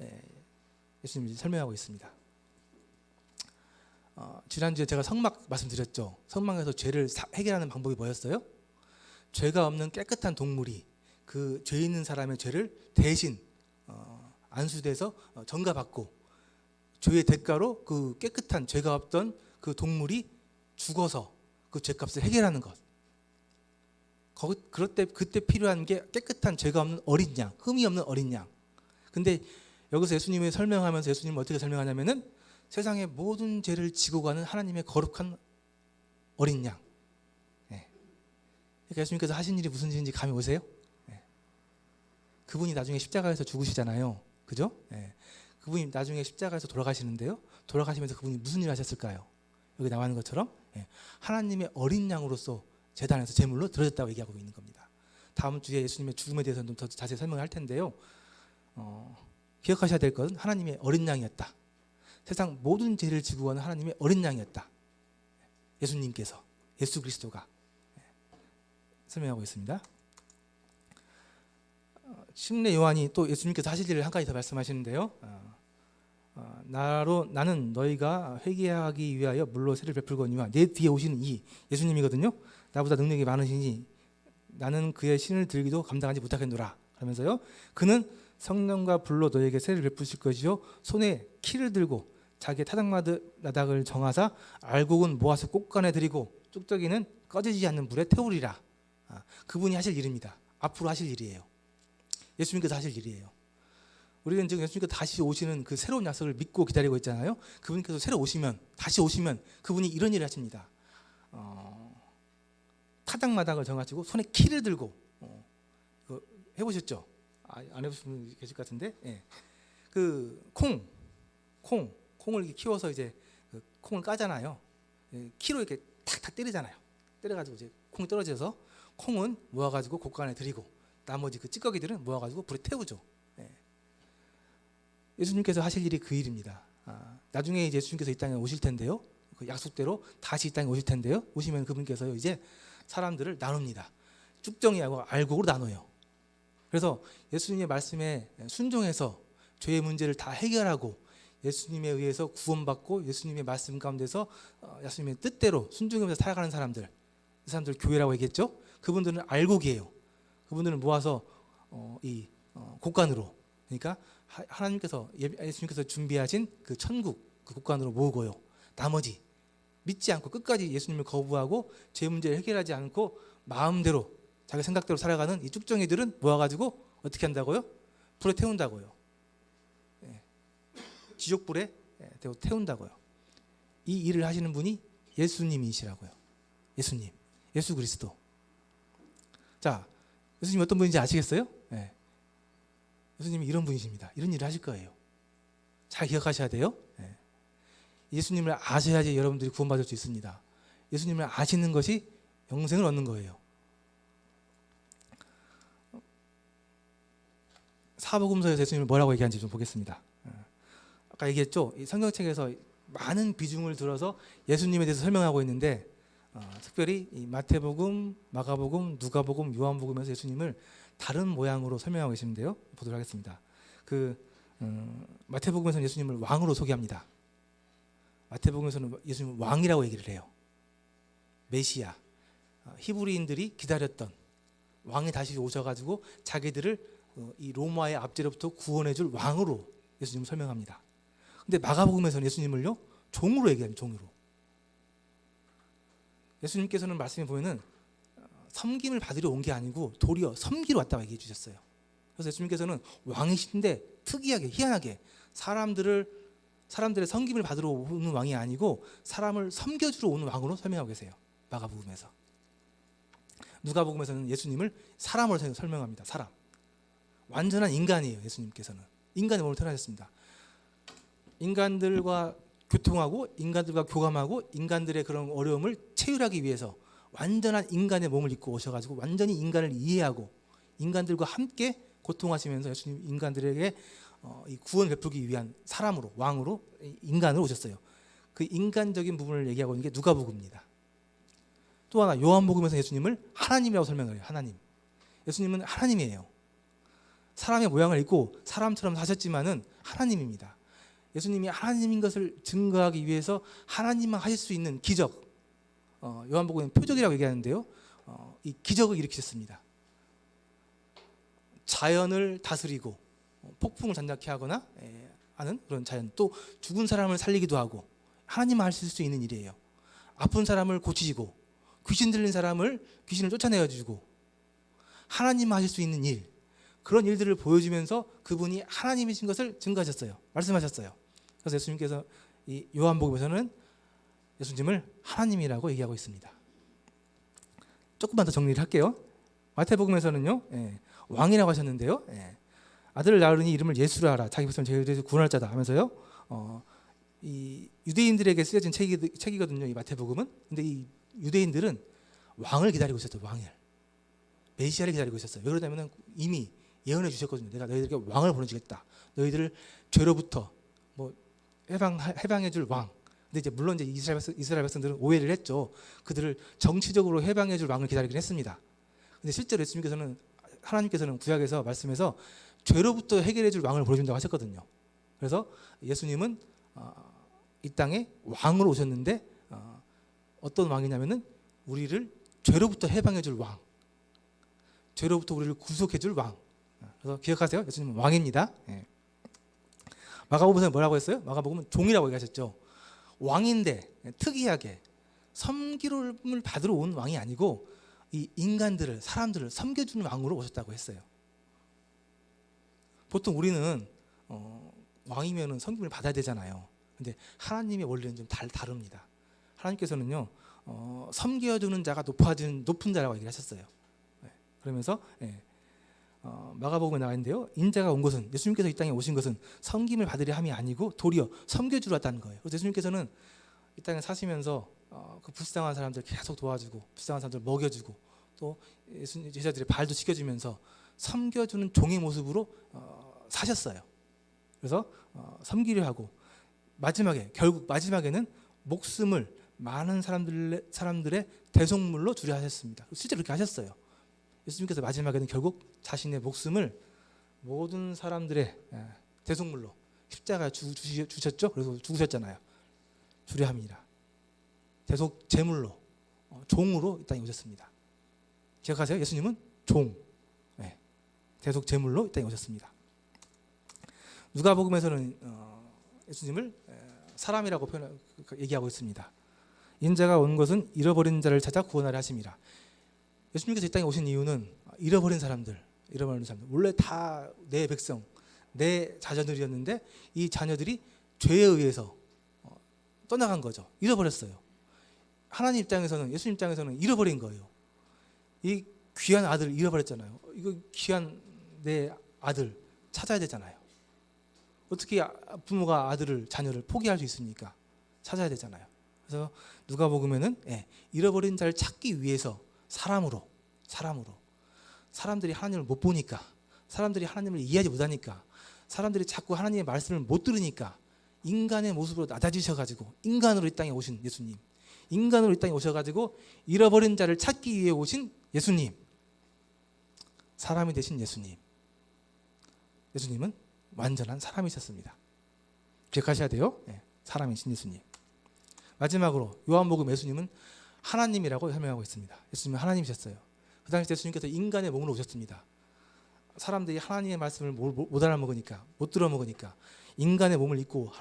예수님이 설명하고 있습니다. 지난주에 제가 성막 말씀드렸죠. 성막에서 죄를 해결하는 방법이 뭐였어요? 죄가 없는 깨끗한 동물이 그 죄 있는 사람의 죄를 대신 안수돼서 전가받고 죄의 대가로 그 깨끗한 죄가 없던 그 동물이 죽어서 그 죄값을 해결하는 것. 그때 필요한 게 깨끗한 죄가 없는 어린 양, 흠이 없는 어린 양. 근데 여기서 예수님이 설명하면서 예수님은 어떻게 설명하냐면은 세상의 모든 죄를 지고 가는 하나님의 거룩한 어린 양. 그러니까 예수님께서 하신 일이 무슨 일인지 감이 오세요? 그분이 나중에 십자가에서 죽으시잖아요. 그죠? 그분이 나중에 십자가에서 돌아가시는데요. 돌아가시면서 그분이 무슨 일을 하셨을까요? 여기 나와 있는 것처럼 하나님의 어린 양으로서 제단에서 제물로 드려졌다고 얘기하고 있는 겁니다. 다음 주에 예수님의 죽음에 대해서는 좀 더 자세히 설명을 할 텐데요. 기억하셔야 될 것은 하나님의 어린 양이었다. 세상 모든 죄를 지고 가는 하나님의 어린 양이었다. 예수님께서, 예수 그리스도가 설명하고 있습니다. 침례 요한이 또 예수님께서 하실 일을 한 가지 더 말씀하시는데요. 나는 너희가 회개하기 위하여 물로 세를 베풀거니와 내 뒤에 오시는 이 예수님이거든요. 나보다 능력이 많으시니 나는 그의 신을 들기도 감당하지 못하겠노라. 그러면서요. 그는 성령과 불로 너희에게 세를 베푸실 것이요 손에 키를 들고 자기의 타작마닥을 정하사 알곡은 모아서 꽃간에 들이고 쭉저기는 꺼지지 않는 불에 태우리라. 그분이 하실 일입니다. 앞으로 하실 일이에요. 예수님께서 하실 일이에요. 우리는 지금 예수님께서 다시 오시는 그 새로운 약속을 믿고 기다리고 있잖아요. 그분께서 다시 오시면 그분이 이런 일을 하십니다. 타작마닥을 정하시고 손에 키를 들고 이거 해보셨죠? 안 해보신 분 계실 것 같은데, 그 콩을 이렇게 키워서 이제 그 콩을 까잖아요. 키로 이렇게 탁탁 때리잖아요. 때려가지고 이제 콩이 떨어져서 콩은 모아가지고 곳간에 들이고 나머지 그 찌꺼기들은 모아가지고 불에 태우죠. 예수님께서 하실 일이 그 일입니다. 나중에 이제 예수님께서 이 땅에 오실 텐데요. 그 약속대로 다시 이 땅에 오실 텐데요. 오시면 그분께서 이제 사람들을 나눕니다. 쭉정이하고 알곡으로 나눠요. 그래서 예수님의 말씀에 순종해서 죄의 문제를 다 해결하고 예수님에 의해서 구원받고 예수님의 말씀 가운데서 예수님의 뜻대로 순종하면서 살아가는 사람들, 그 사람들 교회라고 얘기했죠. 그분들은 알곡이에요. 그분들을 모아서 곳간으로, 그러니까 하나님께서 예수님께서 준비하신 그 천국 그 곳간으로 모으고요. 나머지 믿지 않고 끝까지 예수님을 거부하고 죄 문제를 해결하지 않고 마음대로 자기 생각대로 살아가는 이 쭉정이들은 모아가지고 어떻게 한다고요? 불에 태운다고요. 지옥불에 태운다고요. 이 일을 하시는 분이 예수님이시라고요. 예수님, 예수 그리스도. 자, 예수님이 어떤 분인지 아시겠어요? 예수님이 이런 분이십니다. 이런 일을 하실 거예요. 잘 기억하셔야 돼요. 예수님을 아셔야지 여러분들이 구원받을 수 있습니다. 예수님을 아시는 것이 영생을 얻는 거예요. 사복음서에서 예수님을 뭐라고 얘기하는지 좀 보겠습니다. 아까 얘기했죠. 이 성경책에서 많은 비중을 들어서 예수님에 대해서 설명하고 있는데 특별히 이 마태복음, 마가복음, 누가복음, 요한복음에서 예수님을 다른 모양으로 설명하고 계시는데요. 보도록 하겠습니다. 마태복음에서는 예수님을 왕으로 소개합니다. 마태복음에서는 예수님을 왕이라고 얘기를 해요. 메시아, 히브리인들이 기다렸던 왕이 다시 오셔가지고 자기들을 이 로마의 압제로부터 구원해줄 왕으로 예수님을 설명합니다. 근데 마가복음에서는 예수님을요 종으로 얘기합니다. 종으로. 예수님께서는 말씀해 보면은 섬김을 받으러 온 게 아니고 도리어 섬기러 왔다고 얘기해 주셨어요. 그래서 예수님께서는 왕이신데 특이하게 희한하게 사람들을 사람들의 섬김을 받으러 오는 왕이 아니고 사람을 섬겨주러 오는 왕으로 설명하고 계세요. 마가복음에서. 누가복음에서는 예수님을 사람으로 설명합니다. 사람. 완전한 인간이에요. 예수님께서는 인간의 몸을 태어나셨습니다. 인간들과 교통하고 인간들과 교감하고 인간들의 그런 어려움을 체휼하기 위해서 완전한 인간의 몸을 입고 오셔가지고 완전히 인간을 이해하고 인간들과 함께 고통하시면서 예수님 인간들에게 이 구원 베풀기 위한 사람으로 왕으로 인간으로 오셨어요. 그 인간적인 부분을 얘기하고 있는 게 누가복음입니다. 또 하나 요한복음에서 예수님을 하나님이라고 설명을 해요. 하나님. 예수님은 하나님이에요. 사람의 모양을 입고 사람처럼 사셨지만은 하나님입니다. 예수님이 하나님인 것을 증거하기 위해서 하나님만 하실 수 있는 기적, 요한복음은 표적이라고 얘기하는데요. 이 기적을 일으키셨습니다. 자연을 다스리고 폭풍을 잔잔케 하거나 하는 그런 자연, 또 죽은 사람을 살리기도 하고 하나님만 하실 수 있는 일이에요. 아픈 사람을 고치시고 귀신 들린 사람을 귀신을 쫓아내어주고 하나님만 하실 수 있는 일, 그런 일들을 보여주면서 그분이 하나님이신 것을 증거하셨어요. 말씀하셨어요. 그래서 예수님께서 이 요한복음에서는 예수님을 하나님이라고 얘기하고 있습니다. 조금만 더 정리를 할게요. 마태복음에서는요, 왕이라고 하셨는데요. 아들을 낳으니 이름을 예수라 하라. 자기 백성을 죄에서 구원할 자다 하면서요. 이 유대인들에게 쓰여진 책이거든요. 이 마태복음은. 근데 이 유대인들은 왕을 기다리고 있었죠. 왕을. 메시아를 기다리고 있었어요. 왜 그러냐면은 이미 예언해 주셨거든요. 내가 너희들에게 왕을 보내주겠다. 너희들을 죄로부터 뭐 해방해 줄 왕. 근데 이제 물론 이제 이스라엘 백성들은 오해를 했죠. 그들을 정치적으로 해방해 줄 왕을 기다리긴 했습니다. 근데 실제로 하나님께서는 구약에서 말씀해서 죄로부터 해결해 줄 왕을 보내준다고 하셨거든요. 그래서 예수님은 이 땅에 왕으로 오셨는데 어떤 왕이냐면은 우리를 죄로부터 해방해 줄 왕, 죄로부터 우리를 구속해 줄 왕. 그래서 기억하세요. 예수님은 왕입니다. 마가복음에서 뭐라고 했어요? 마가복음은 종이라고 얘기하셨죠. 왕인데 특이하게 섬기름을 받으러 온 왕이 아니고 이 인간들을, 사람들을 섬겨주는 왕으로 오셨다고 했어요. 보통 우리는 왕이면은 섬김을 받아야 되잖아요. 근데 하나님의 원리는 좀 다릅니다. 하나님께서는요, 섬겨주는 자가 높은 자라고 얘기를 하셨어요. 그러면서 마가복음에 나와 있는데요, 인자가 온 것은, 예수님께서 이 땅에 오신 것은 섬김을 받으려 함이 아니고 도리어 섬겨주러 왔다는 거예요. 그래서 예수님께서는 이 땅에 사시면서 그 불쌍한 사람들 계속 도와주고 불쌍한 사람들 먹여주고 또 예수님 제자들의 발도 씻겨주면서 섬겨주는 종의 모습으로 사셨어요. 그래서 섬기려 하고 결국 마지막에는 목숨을 많은 사람들의 대속물로 주려 하셨습니다. 실제로 그렇게 하셨어요. 예수님께서 마지막에는 결국 자신의 목숨을 모든 사람들의 대속물로 십자가에 주셨죠. 그래서 죽으셨잖아요. 주려 함이라. 대속 제물로, 종으로 이 땅에 오셨습니다. 기억하세요? 예수님은 종, 대속 제물로 이 땅에 오셨습니다. 누가복음에서는 예수님을 사람이라고 얘기하고 있습니다. 인자가 온 것은 잃어버린 자를 찾아 구원하려 하심이라. 예수님께서 이 땅에 오신 이유는 잃어버린 사람들, 원래 다 내 백성, 내 자녀들이었는데 이 자녀들이 죄에 의해서 떠나간 거죠. 잃어버렸어요. 하나님 입장에서는, 예수님 입장에서는 잃어버린 거예요. 이 귀한 아들 잃어버렸잖아요. 이거 귀한 내 아들 찾아야 되잖아요. 어떻게 부모가 자녀를 포기할 수 있습니까? 찾아야 되잖아요. 그래서 누가복음에는 잃어버린 자를 찾기 위해서 사람으로 사람들이 하나님을 못 보니까, 사람들이 하나님을 이해하지 못하니까, 사람들이 자꾸 하나님의 말씀을 못 들으니까 인간의 모습으로 낮아지셔가지고 인간으로 이 땅에 오신 예수님, 인간으로 이 땅에 오셔가지고 잃어버린 자를 찾기 위해 오신 예수님, 사람이 되신 예수님. 예수님은 완전한 사람이셨습니다. 기억하셔야 돼요. 사람이신 예수님. 마지막으로 요한복음 예수님은 하나님이라고 설명하고 있습니다. 예수님은 하나님이셨어요. 그 당시 예수님께서 인간의 몸으로 오셨습니다. 사람들이 하나님의 말씀을 못 알아먹으니까, 못 들어먹으니까 인간의 몸을 입고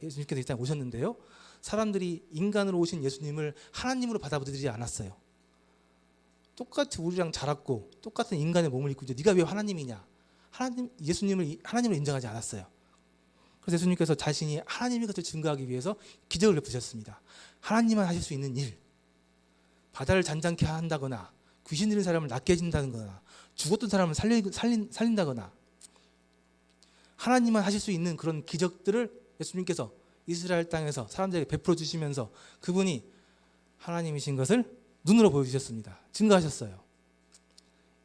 예수님께서 이 땅에 오셨는데요, 사람들이 인간으로 오신 예수님을 하나님으로 받아들이지 않았어요. 똑같이 우리랑 자랐고 똑같은 인간의 몸을 입고 이제 네가 왜 하나님이냐, 예수님을 하나님으로 인정하지 않았어요. 그래서 예수님께서 자신이 하나님의 것을 증거하기 위해서 기적을 베푸셨습니다. 하나님만 하실 수 있는 일, 바다를 잔잔케 한다거나 귀신 들린 사람을 낫게 해준다거나 죽었던 사람을 살린다거나 하나님만 하실 수 있는 그런 기적들을 예수님께서 이스라엘 땅에서 사람들에게 베풀어 주시면서 그분이 하나님이신 것을 눈으로 보여주셨습니다. 증거하셨어요.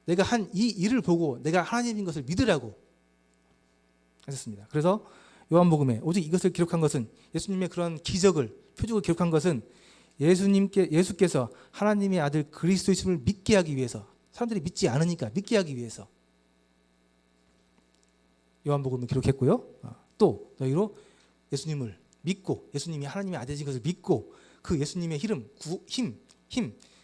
내가 한 이 일을 보고 내가 하나님인 것을 믿으라고 하셨습니다. 그래서 요한복음에 오직 이것을 기록한 것은 예수님의 그런 기적을 표적을 기록한 것은 예수께서 하나님의 아들 그리스도이심을 믿게 하기 위해서, 사람들이 믿지 않으니까 믿게 하기 위해서 요한복음을 기록했고요. 또 너희로 예수님을 믿고 예수님이 하나님의 아들이신 것을 믿고 그 예수님의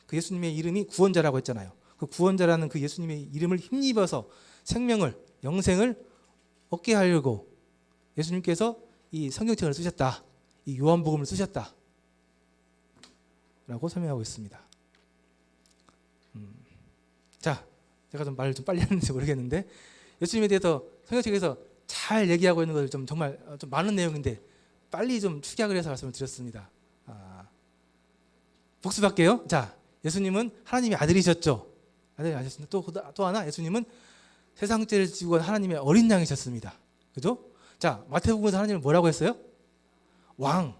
그 예수님의 이름이 구원자라고 했잖아요. 그 구원자라는 그 예수님의 이름을 힘입어서 생명을, 영생을 얻게 하려고 예수님께서 이 성경책을 쓰셨다. 이 요한복음을 쓰셨다. 라고 설명하고 있습니다. 자, 제가 좀 말을 좀 빨리 하는지 모르겠는데 예수님에 대해서 성경책에서 잘 얘기하고 있는 것을 정말 좀 많은 내용인데 빨리 좀 축약을 해서 말씀을 드렸습니다. 복습할게요. 자, 예수님은 하나님의 아들이셨죠. 아들이 아셨습니다. 또 하나, 예수님은 세상 죄를 지고 하나님의 어린 양이셨습니다. 그죠? 자, 마태복음에서 하나님은 뭐라고 했어요? 왕.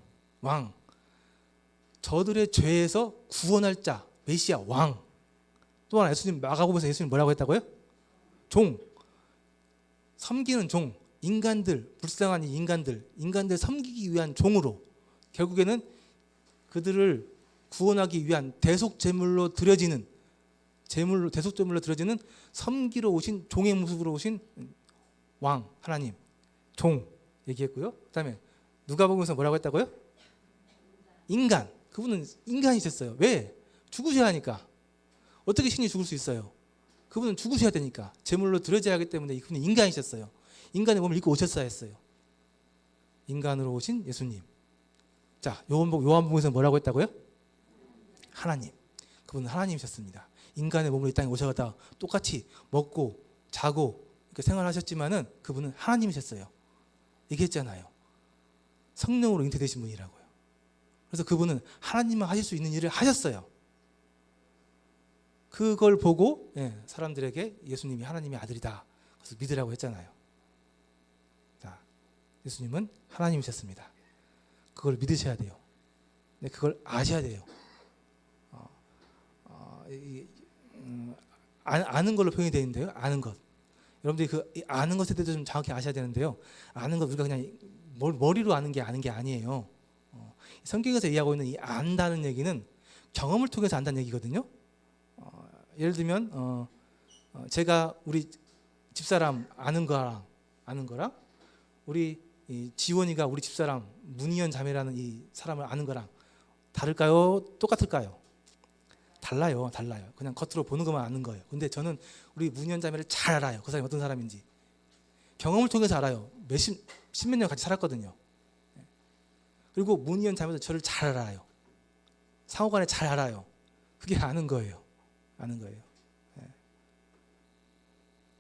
저들의 죄에서 구원할 자, 메시아, 왕. 또 하나, 예수님 마가복음에서 예수님 뭐라고 했다고요? 종. 섬기는 종. 인간들, 불쌍한 인간들 섬기기 위한 종으로 결국에는 그들을 구원하기 위한 대속제물로 드려지는 섬기러 오신 종의 모습으로 오신 왕, 하나님, 종 얘기했고요. 그다음에 누가복음에서 뭐라고 했다고요? 인간. 그분은 인간이셨어요. 왜? 죽으셔야 하니까. 어떻게 신이 죽을 수 있어요? 그분은 죽으셔야 되니까. 제물로 드려져야 하기 때문에 그분은 인간이셨어요. 인간의 몸을 입고 오셨어야 했어요. 인간으로 오신 예수님. 자, 요한복음에서 뭐라고 했다고요? 하나님. 그분은 하나님이셨습니다. 인간의 몸으로 이 땅에 오셔서 똑같이 먹고 자고 이렇게 생활하셨지만은 그분은 하나님이셨어요. 얘기했잖아요. 성령으로 잉태되신 분이라고요. 그래서 그분은 하나님만 하실 수 있는 일을 하셨어요. 그걸 보고 사람들에게 예수님이 하나님의 아들이다. 그래서 믿으라고 했잖아요. 자, 예수님은 하나님이셨습니다. 그걸 믿으셔야 돼요. 그걸 아셔야 돼요. 아는 걸로 표현이 되어 있는데요. 아는 것. 여러분들이 그 아는 것에 대해서 좀 정확히 아셔야 되는데요. 아는 것 우리가 그냥 머리로 아는 게 아니에요. 성경에서 얘기하고 있는 이 안다는 얘기는 경험을 통해서 안다는 얘기거든요. 예를 들면 제가 우리 집사람 아는 거랑 우리 지원이가 우리 집사람 문희연 자매라는 이 사람을 아는 거랑 다를까요? 똑같을까요? 달라요. 그냥 겉으로 보는 것만 아는 거예요. 근데 저는 우리 문희연 자매를 잘 알아요. 그 사람이 어떤 사람인지. 경험을 통해서 알아요. 십몇 년 같이 살았거든요. 그리고 문희연 자매도 저를 잘 알아요. 상호간에 잘 알아요. 그게 아는 거예요.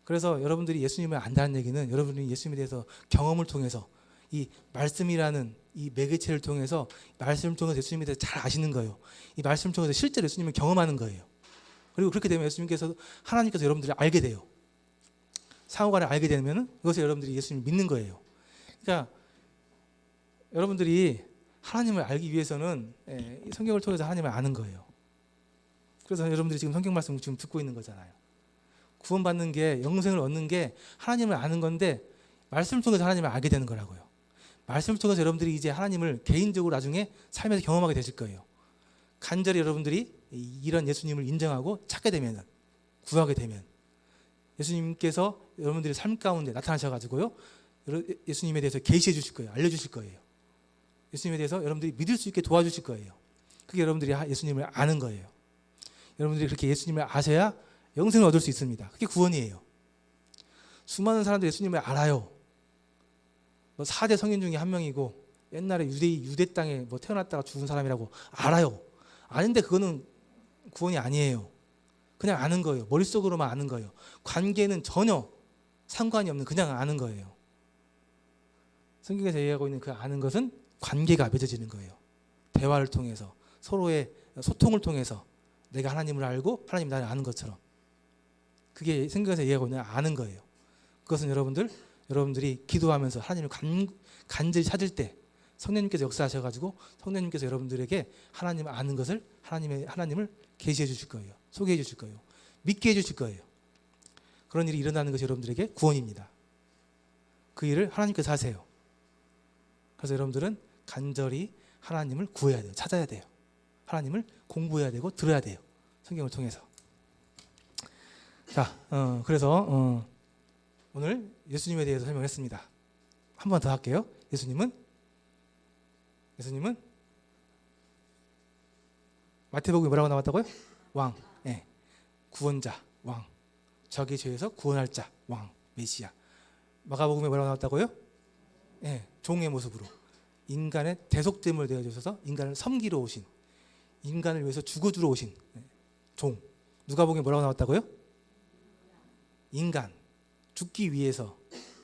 그래서 여러분들이 예수님을 안다는 얘기는 여러분이 예수님에 대해서 경험을 통해서 이 말씀이라는 이 매개체를 통해서 말씀을 통해서 예수님에 대해서 잘 아시는 거예요. 이 말씀을 통해서 실제로 예수님을 경험하는 거예요. 그리고 그렇게 되면 하나님께서 여러분들이 알게 돼요. 상호간에 알게 되면 이것을 여러분들이 예수님을 믿는 거예요. 그러니까 여러분들이 하나님을 알기 위해서는 성경을 통해서 하나님을 아는 거예요. 그래서 여러분들이 지금 성경 말씀을 지금 듣고 있는 거잖아요. 구원받는 게, 영생을 얻는 게 하나님을 아는 건데 말씀을 통해서 하나님을 알게 되는 거라고요. 말씀을 통해서 여러분들이 이제 하나님을 개인적으로 나중에 삶에서 경험하게 되실 거예요. 간절히 여러분들이 이런 예수님을 인정하고 찾게 되면, 구하게 되면 예수님께서 여러분들의 삶 가운데 나타나셔가지고요, 예수님에 대해서 계시해 주실 거예요. 알려주실 거예요. 예수님에 대해서 여러분들이 믿을 수 있게 도와주실 거예요. 그게 여러분들이 예수님을 아는 거예요. 여러분들이 그렇게 예수님을 아셔야 영생을 얻을 수 있습니다. 그게 구원이에요. 수많은 사람들이 예수님을 알아요. 4대 성인 중에 한 명이고 옛날에 유대 땅에 태어났다가 죽은 사람이라고 알아요. 아는데 그거는 구원이 아니에요. 그냥 아는 거예요. 머릿속으로만 아는 거예요. 관계는 전혀 상관이 없는 그냥 아는 거예요. 성경에서 얘기하고 있는 그 아는 것은 관계가 맺어지는 거예요. 대화를 통해서 서로의 소통을 통해서 내가 하나님을 알고 하나님 나를 아는 것처럼 그게 성경에서 얘기하고 있는 아는 거예요. 그것은 여러분들이 기도하면서 하나님을 간절히 찾을 때 성령님께서 역사하셔가지고 성령님께서 여러분들에게 하나님을 아는 것을 하나님을 계시해 주실 거예요. 소개해 주실 거예요. 믿게 해 주실 거예요. 그런 일이 일어나는 것이 여러분들에게 구원입니다. 그 일을 하나님께서 하세요. 그래서 여러분들은 간절히 하나님을 구해야 돼요. 찾아야 돼요. 하나님을 공부해야 되고 들어야 돼요. 성경을 통해서. 자, 그래서 오늘 예수님에 대해서 설명했습니다. 한 번 더 할게요. 예수님은 마태복음에 뭐라고 나왔다고요? 왕, 예. 구원자, 왕. 적의 죄에서 구원할 자, 왕, 메시아. 마가복음에 뭐라고 나왔다고요? 예, 종의 모습으로 인간의 대속됨을 되어주셔서 인간을 섬기러 오신, 인간을 위해서 죽어주러 오신 종. 누가복음에 뭐라고 나왔다고요? 인간, 죽기 위해서,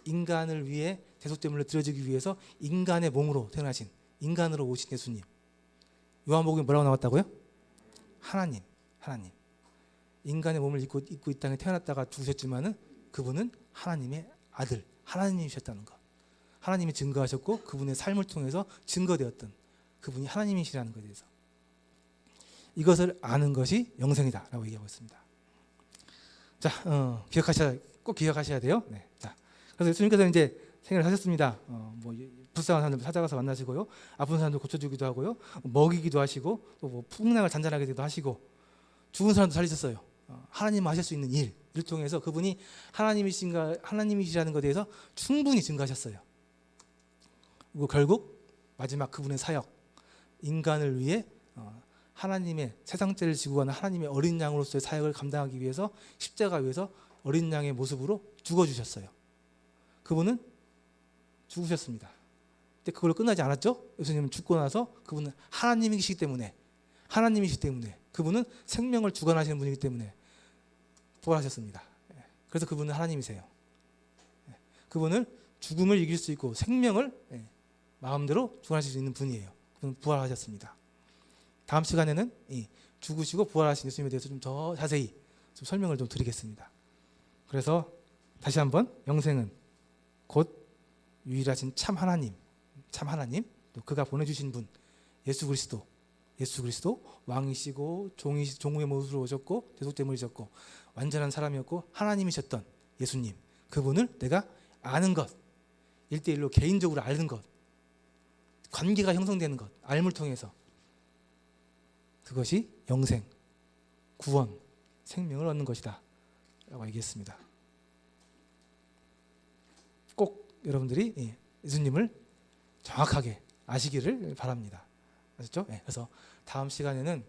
인간을 위해 대속됨을 드려주기 위해서 인간의 몸으로 태어나신, 인간으로 오신 예수님. 요한복음에 뭐라고 나왔다고요? 하나님. 인간의 몸을 입고 이 땅에 태어났다가 죽으셨지만은 그분은 하나님의 아들, 하나님이셨다는 것. 하나님이 증거하셨고 그분의 삶을 통해서 증거되었던 그분이 하나님이시라는 것에 대해서 이것을 아는 것이 영생이다라고 얘기하고 있습니다. 자, 꼭 기억하셔야 돼요. 네. 자, 그래서 예수님께서 이제 생일을 하셨습니다. 불쌍한 사람들 찾아가서 만나시고요, 아픈 사람들 고쳐주기도 하고요, 먹이기도 하시고 또 뭐 풍랑을 잔잔하게도 하시고 죽은 사람도 살리셨어요. 하나님 하실 수 있는 일을 통해서 그분이 하나님이시라는 것에 대해서 충분히 증거하셨어요. 그리고 결국 마지막 그분의 사역, 인간을 위해 하나님의 세상 죄를 지고 가는 하나님의 어린 양으로서의 사역을 감당하기 위해서 십자가 위에서 어린 양의 모습으로 죽어주셨어요. 그분은 죽으셨습니다. 근데 그걸로 끝나지 않았죠? 예수님은 죽고 나서 그분은 하나님이시기 때문에 그분은 생명을 주관하시는 분이기 때문에 부활하셨습니다. 그래서 그분은 하나님이세요. 그분은 죽음을 이길 수 있고 생명을 마음대로 주관하실 수 있는 분이에요. 그분은 부활하셨습니다. 다음 시간에는 죽으시고 부활하신 예수님에 대해서 좀 더 자세히 좀 설명을 좀 드리겠습니다. 그래서 다시 한번 영생은 곧 유일하신 참 하나님, 또 그가 보내주신 분 예수 그리스도 왕이시고 종의 모습으로 오셨고 대속됨을 이셨고 완전한 사람이었고 하나님이셨던 예수님, 그분을 내가 아는 것, 1대1로 개인적으로 아는 것, 관계가 형성되는 것, 알물 통해서 그것이 영생, 구원, 생명을 얻는 것이다 라고 얘기했습니다. 꼭 여러분들이 예수님을 정확하게 아시기를 바랍니다. 아셨죠? 그래서 다음 시간에는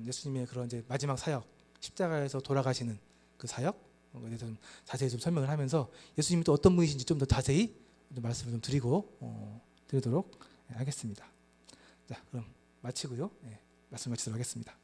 예수님의 그런 이제 마지막 사역, 십자가에서 돌아가시는 그 사역에 대해서 좀 자세히 좀 설명을 하면서 예수님이 또 어떤 분이신지 좀 더 자세히 좀 말씀을 좀 드리도록 하겠습니다. 자, 그럼 마치고요. 말씀 마치도록 하겠습니다.